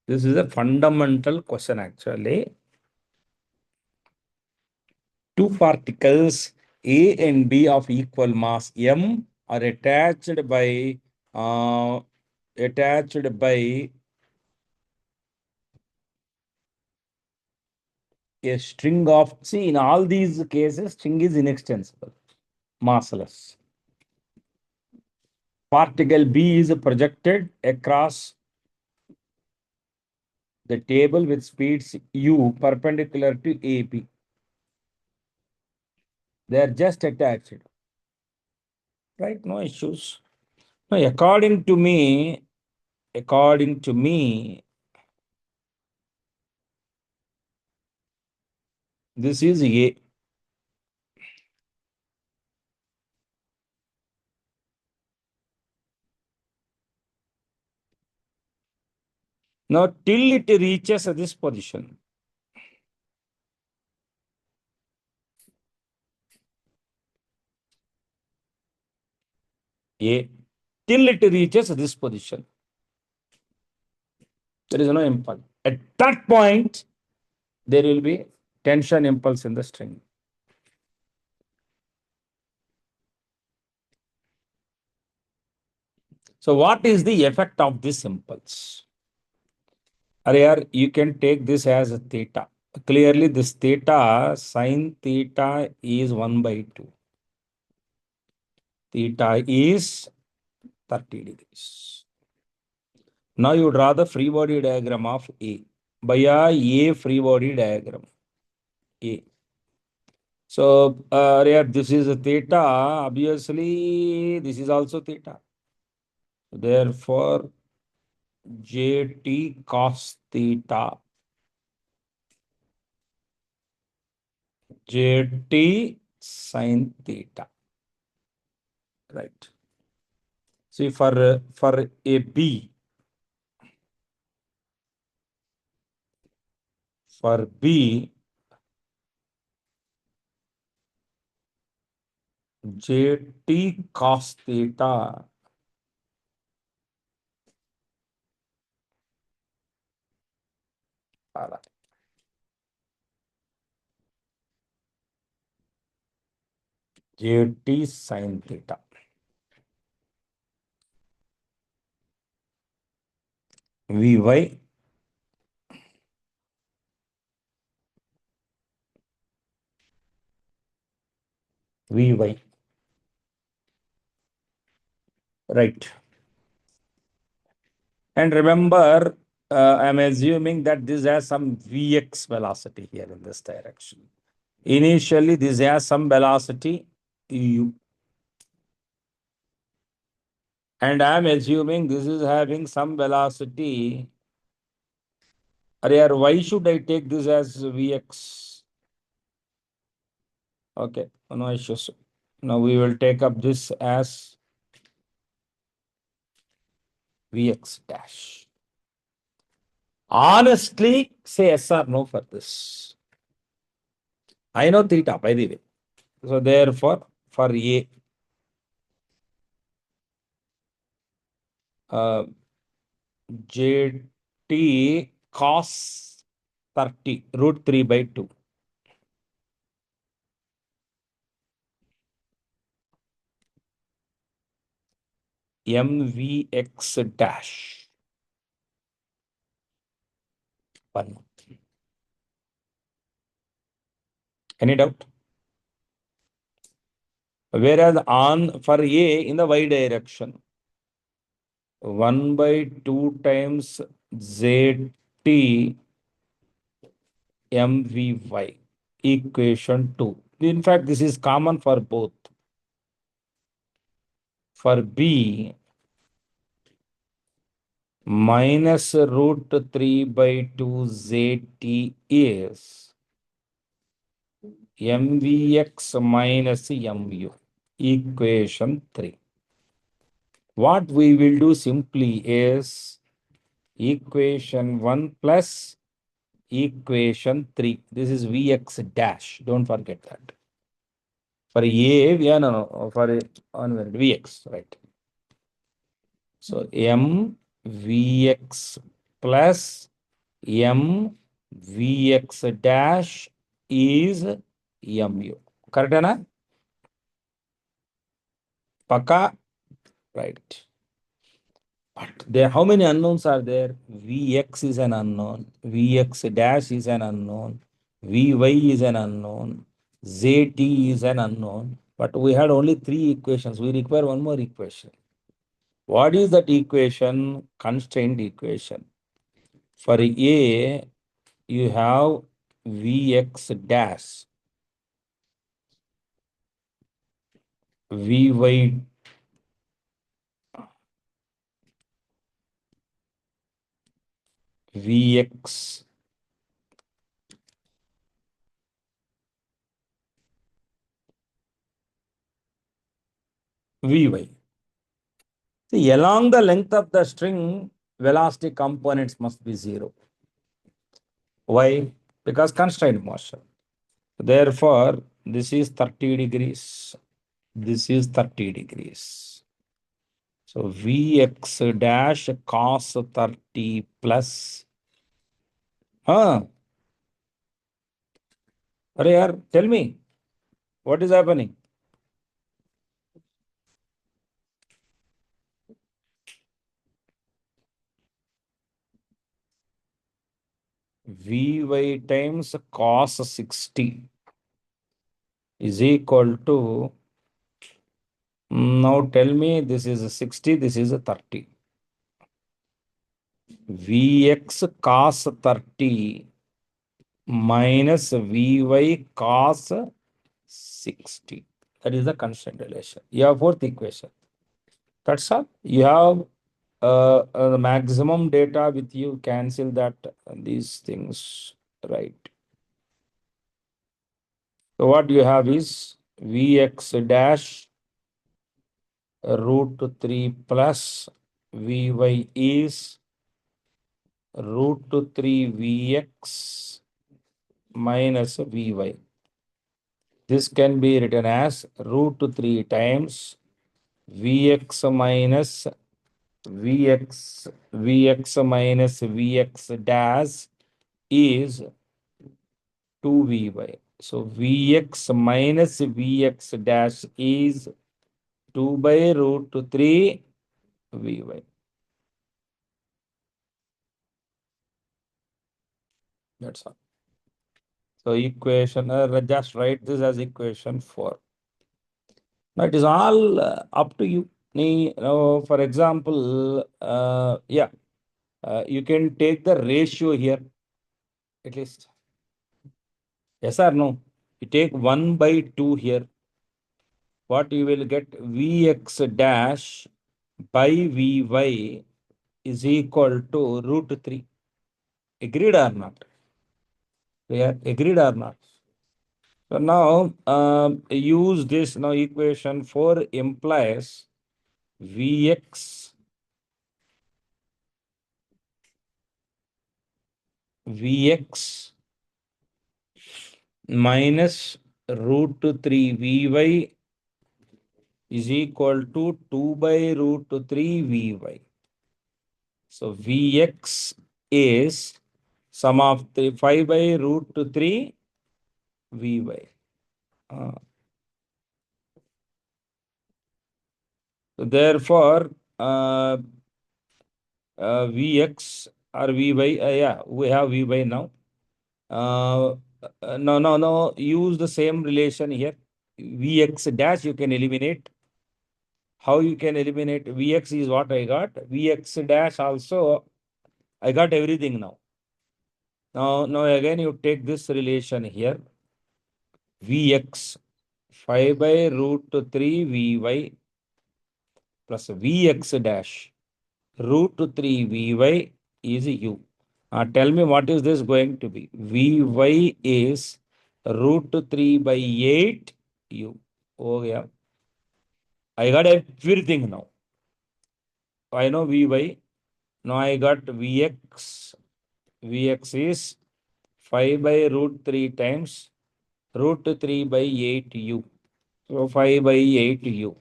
[SPEAKER 1] This is a fundamental question actually. Two particles A and B of equal mass M are attached by a string of, see, in all these cases, string is inextensible, massless. Particle B is projected across the table with speeds U perpendicular to AP. They are just attached. Right? No issues. Now, according to me, this is A. Now, till it reaches this position, A, till it reaches this position. There is no impulse. At that point, there will be tension impulse in the string. So what is the effect of this impulse? Here you can take this as a theta. Clearly, this theta, sine theta is 1 by 2. Theta is 30 degrees. Now you draw the free body diagram of A. By A free body diagram. A. So here this is a theta. Obviously, this is also theta. Therefore, Jt cos theta. Jt sin theta. Right. See, for a B, for B, Jt cos theta Jt sin theta. Vy Vy. Right. And remember, I'm assuming that this has some Vx velocity here in this direction. Initially, this has some velocity u. And I'm assuming this is having some velocity. Or why should I take this as Vx? Okay, no issues. Now we will take up this as Vx dash. Honestly, say yes or no for this. I know theta, by the way. So therefore, for A, Jt cos 30 root 3 by 2. Mvx dash 1. Any doubt? Whereas on for A in the y direction, 1 by 2 times Zt Mvy equation 2. In fact, this is common for both. For B, minus root 3 by 2 Zt is Mvx minus Mu, equation 3. What we will do simply is equation 1 plus equation 3. This is Vx dash. Don't forget that. For A, yeah, no, for onward, Vx, right. So Mvx plus Mvx dash is Mu. Correct, na? Paka, right. But there, how many unknowns are there? Vx is an unknown, Vx dash is an unknown, Vy is an unknown, Zt is an unknown. But we had only 3 equations. We require one more equation. What is that equation? Constraint equation. For A, you have Vx dash, Vy Vx Vy. See, along the length of the string, velocity components must be 0. Why? Because constraint motion. Therefore, this is 30 degrees. This is 30 degrees. So Vx dash cos 30 plus. Huh? Arey yaar, tell me, what is happening? Vy times cos 60 is equal to, now tell me, this is a 60, this is a 30. Vx cos 30 minus Vy cos 60. That is the constant relation. You have fourth equation. That's all. You have the maximum data with you. Cancel that these things, right? So what you have is Vx dash root 3 plus Vy is root 3 Vx minus Vy. This can be written as root 3 times Vx minus Vx minus Vx dash is 2Vy. So Vx minus Vx dash is 2 by root 3 Vy. That's all. So equation, just write this as equation 4. Now it is all up to you. For example, you can take the ratio here at least. Yes or no? You take 1 by 2 here. What you will get? Vx dash by Vy is equal to root 3. Agreed or not? We are agreed or not? So now use this now equation 4 implies Vx minus root 3 Vy is equal to 2 by root 3 Vy. So Vx is sum of 5 by root 3 Vy. So therefore, Vx or Vy, yeah, we have Vy now. No, use the same relation here. Vx dash you can eliminate. How you can eliminate? Vx is what I got. Vx dash also, I got everything now. Now again you take this relation here. Vx 5 by root 3 Vy plus Vx dash root 3 Vy is u. Tell me what is this going to be? Vy is root 3 by 8 u. Oh yeah. I got everything now. I know Vy. Now I got Vx. Vx is 5 by root 3 times root 3 by 8 u. So 5 by 8 u.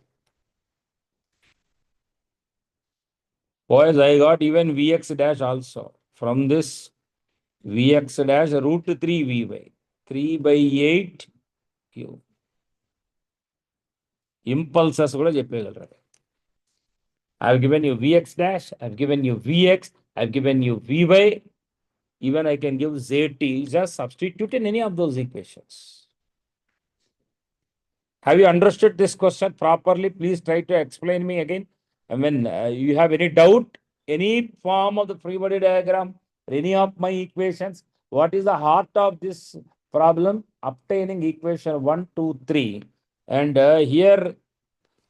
[SPEAKER 1] Boys, I got even Vx dash also. From this Vx dash root 3 Vy. 3 by 8 u. Impulses కూడా చెప్పగలరు. I've given you Vx dash, I've given you Vx, I've given you Vy. Even I can give Zt. Just substitute in any of those equations. Have you understood this question properly? Please try to explain me again. And when you have any doubt, any form of the free body diagram, any of my equations, what is the heart of this problem? Obtaining equation 1, 2, 3. And here,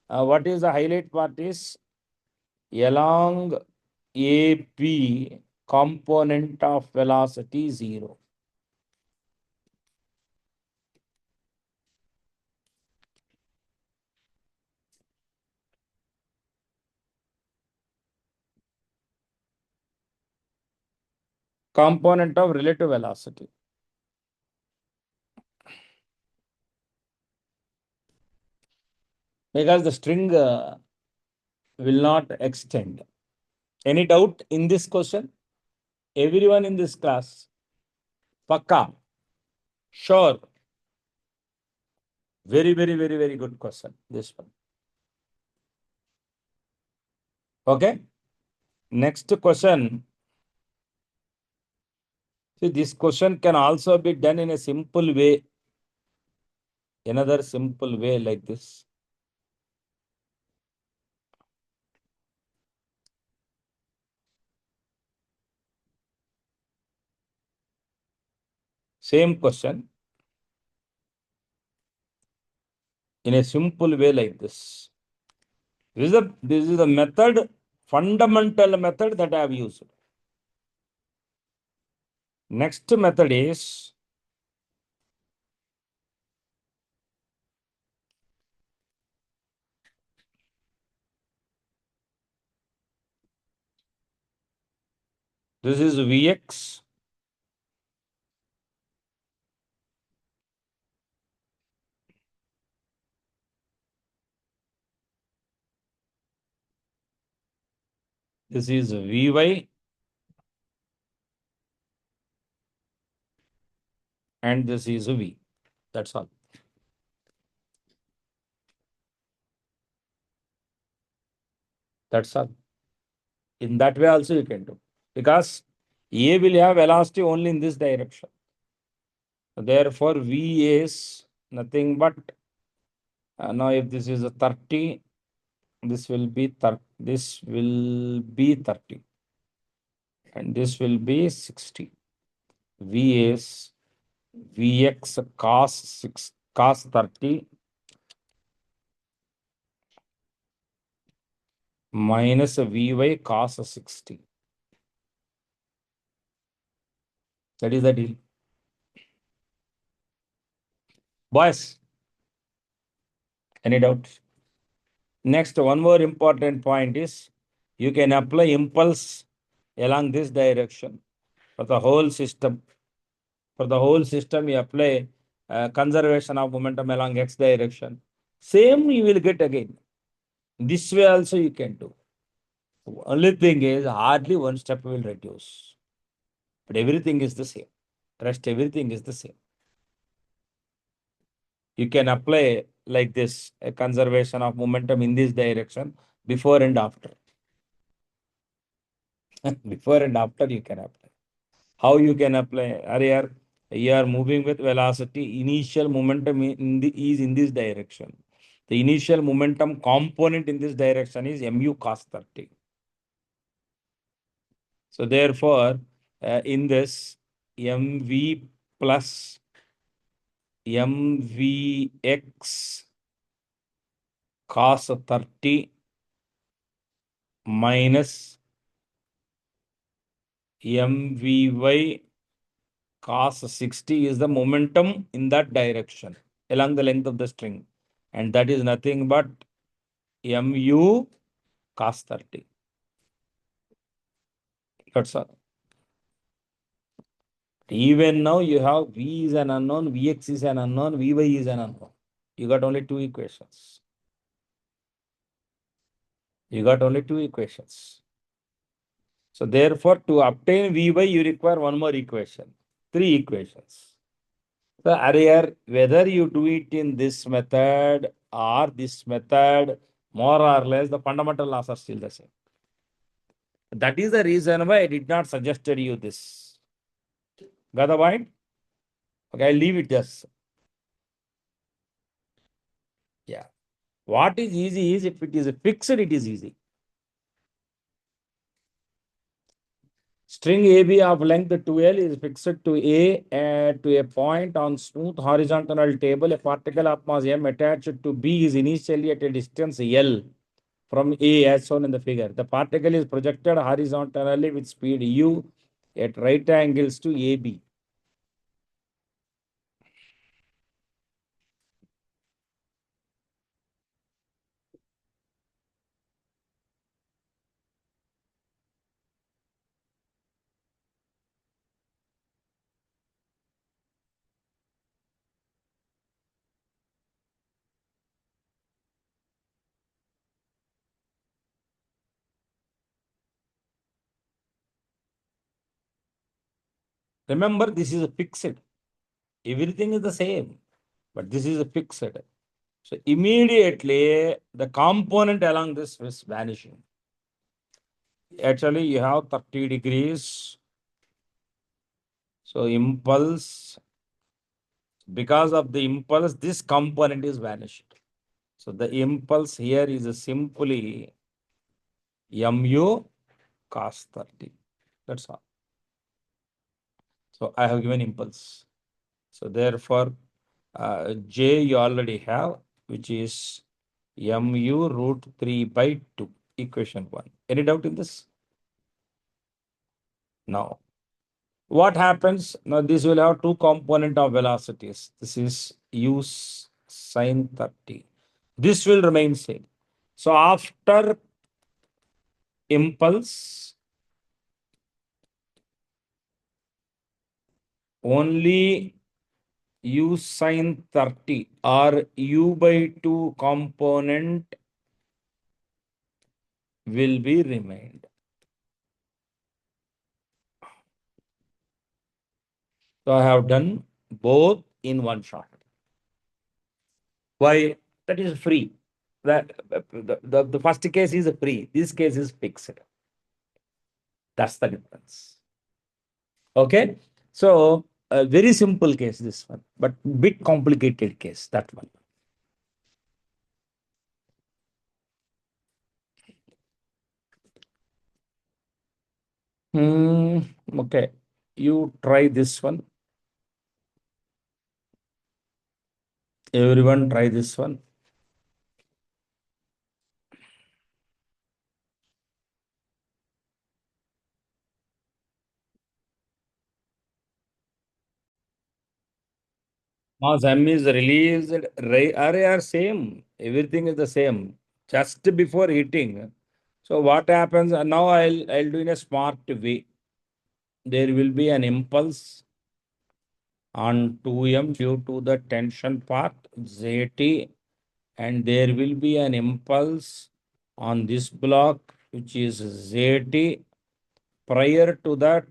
[SPEAKER 1] what is the highlight part is along AP component of velocity 0. Component of relative velocity. Because the string will not extend. Any doubt in this question? Everyone in this class? Pakka? Sure. Very, very, very, very good question. This one. Okay. Next question. See, this question can also be done in a simple way. Another simple way like this. Same question in a simple way like this. This is the method, fundamental method that I have used. Next method is this is Vx. This is Vy. And this is V. That's all. That's all. In that way also you can do. Because A will have velocity only in this direction. Therefore, V is nothing but, now if this is a 30, this will be 30, this will be 30. And this will be 60. V is Vx cos 30 minus Vy cos 60. That is the deal. Boys, any doubts? Next, one more important point is you can apply impulse along this direction for the whole system. For the whole system, you apply conservation of momentum along x direction. Same you will get again. This way also you can do. Only thing is hardly one step will reduce. But everything is the same. Rest everything is the same. You can apply like this, a conservation of momentum in this direction before and after. Before and after you can apply. How you can apply? Earlier, you are moving with velocity. Initial momentum is in this direction. The initial momentum component in this direction is mu cos 30. So therefore, in this mv plus mvx cos 30 minus mvy cos 60 is the momentum in that direction along the length of the string. And that is nothing but mu cos 30. That's all. Even now you have V is an unknown, Vx is an unknown, Vy is an unknown. You got only two equations. You got only two equations. So therefore, to obtain Vy, you require one more equation. Three equations. So earlier, whether you do it in this method or this method, more or less, the fundamental laws are still the same. That is the reason why I did not suggested you this. Got the point? Okay, I'll leave it just. Yeah. What is easy is if it is fixed, it is easy. String AB of length 2L is fixed to to a point on smooth horizontal table. A particle of mass M attached to B is initially at a distance L from A as shown in the figure. The particle is projected horizontally with speed U at right angles to AB. Remember, this is a fixed. Everything is the same, but this is a fixed. So immediately the component along this is vanishing. Actually, you have 30 degrees. So impulse, because of the impulse, this component is vanished. So the impulse here is simply mu cos 30. That's all. So I have given impulse. So therefore, J you already have, which is mu root 3 by 2, equation 1. Any doubt in this? Now, what happens? Now, this will have two component of velocities. This is u sine 30. This will remain same. So after impulse, only u sine 30 or u by 2 component will be remained. So I have done both in one shot. Why? That is free. The first case is free. This case is fixed. That's the difference. Okay. So a very simple case, this one, but bit complicated case, that one. Okay. You try this one. Everyone try this one. Mass M is released, array are same. Everything is the same. Just before heating. So what happens? Now I'll do in a smart way. There will be an impulse on 2m due to the tension part, Zt, and there will be an impulse on this block, which is Zt. Prior to that,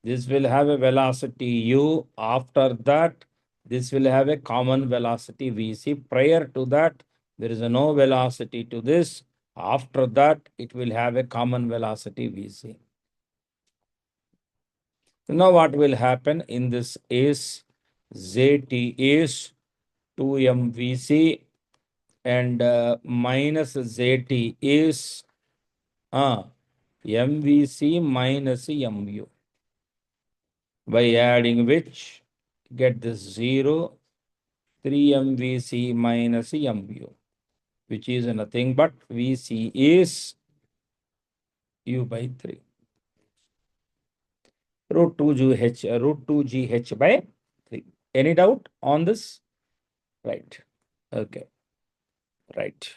[SPEAKER 1] this will have a velocity u. After that, this will have a common velocity Vc. Prior to that, there is no velocity to this. After that, it will have a common velocity Vc. Now what will happen in this is Zt is 2mvc and minus Zt is mvc minus mu. By adding which, get this 0, 3mvc minus mu, which is nothing but Vc is u by 3. Root 2gh by 3. Any doubt on this? Right. Okay. Right.